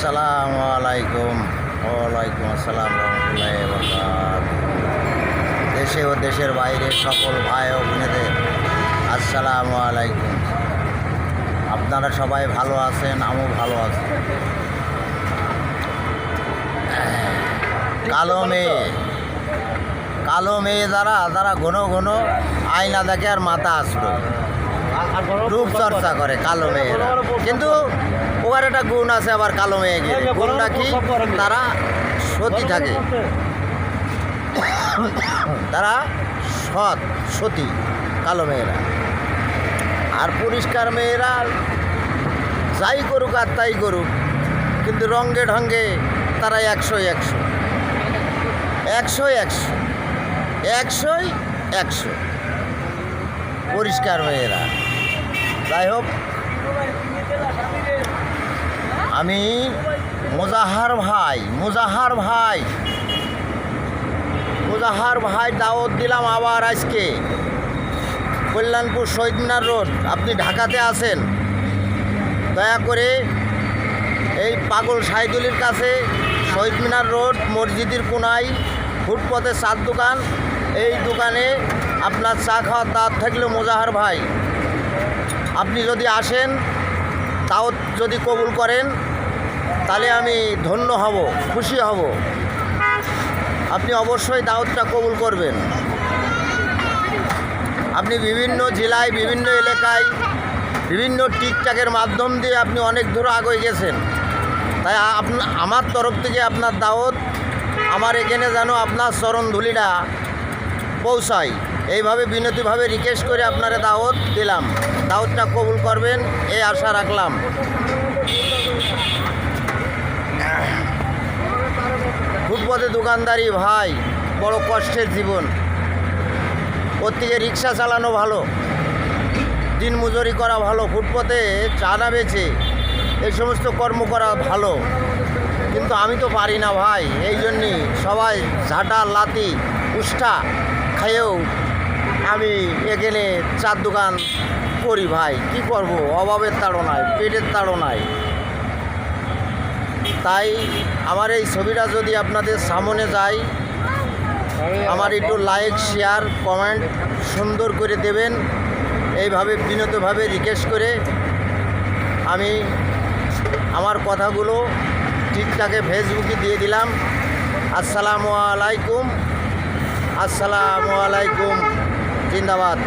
আসসালামু আলাইকুম। ওয়ালাইকুম আসসালাম রহমতুল্লাহি ওয়া বারাকাতুহু। দেশে ও দেশের বাইরে সকল ভাই ও বোনেদের আসসালামু আলাইকুম। আপনারা সবাই ভালো আছেন, আমিও ভালো আছি। কালো মেয়ে যারা ঘন ঘন আয়না দেখে আর মাথা আসলো রূপচর্চা করে কালো মেয়েরা, কিন্তু ওর একটা গুণ আছে আবার কালো মেয়ে গিয়ে গুণটা কি, তারা সতী থাকে, তারা সতী কালো মেয়েরা। আর পরিষ্কার মেয়েরা যাই করুক আর তাই করুক, কিন্তু রঙ্গে ঢঙ্গে তারা একশো পরিষ্কার মেয়েরা। যাই হোক, আমি মোজাহার ভাই দাওয়াত দিলাম আবার আজকে কল্যাণপুর শহীদ মিনার রোড। আপনি ঢাকাতে আছেন, দয়া করে এই পাগল সাইদুলির কাছে শহীদ মিনার রোড মসজিদের কোনায় ফুটপথে চার দোকান, এই দোকানে আপনার চা খাওয়ার দাওয়াত থাকলে মোজাহার ভাই আপনি যদি আসেন, দাওয়াত যদি কবুল করেন, তাহলে আমি ধন্য হব, খুশি হব। আপনি অবশ্যই দাওয়াতটা কবুল করবেন। আপনি বিভিন্ন জেলায়, বিভিন্ন এলাকায়, বিভিন্ন টিকটকের মাধ্যম দিয়ে আপনি অনেক দূর আগে গেছেন, তাই আমার তরফ থেকে আপনার দাওয়াত আমার এখানে যেন আপনার চরণধুলিটা পৌঁছায়, এইভাবে বিনতিভাবে রিকোয়েস্ট করে আপনারা দাওয়াত দিলাম। দাওয়াতটা কবুল করবেন এই আশা রাখলাম। ফুটপথে দোকানদারি ভাই বড় কষ্টের জীবন, ওর থেকে রিক্সা চালানো ভালো, দিন মজুরি করা ভালো, ফুটপথে চাঁদা বেচে এই সমস্ত কর্ম করা ভালো, কিন্তু আমি তো পারি না ভাই। এই জন্যই সবাই ঝাঁটা লাতি উষ্ঠা খাইয়েও আমি এখানে চার দোকান করি ভাই। কি করব, অভাবের তাড়নায়, পেটের তাড়নায়। তাই আমার এই ছবিটা যদি আপনাদের সামনে যায়, আমার একটু লাইক, শেয়ার, কমেন্ট সুন্দর করে দেবেন, এইভাবে বিনীতভাবে রিকোয়েস্ট করে আমি আমার কথাগুলো টিকটকে ফেসবুকে দিয়ে দিলাম। আসসালামু আলাইকুম, জিন্দাবাদ।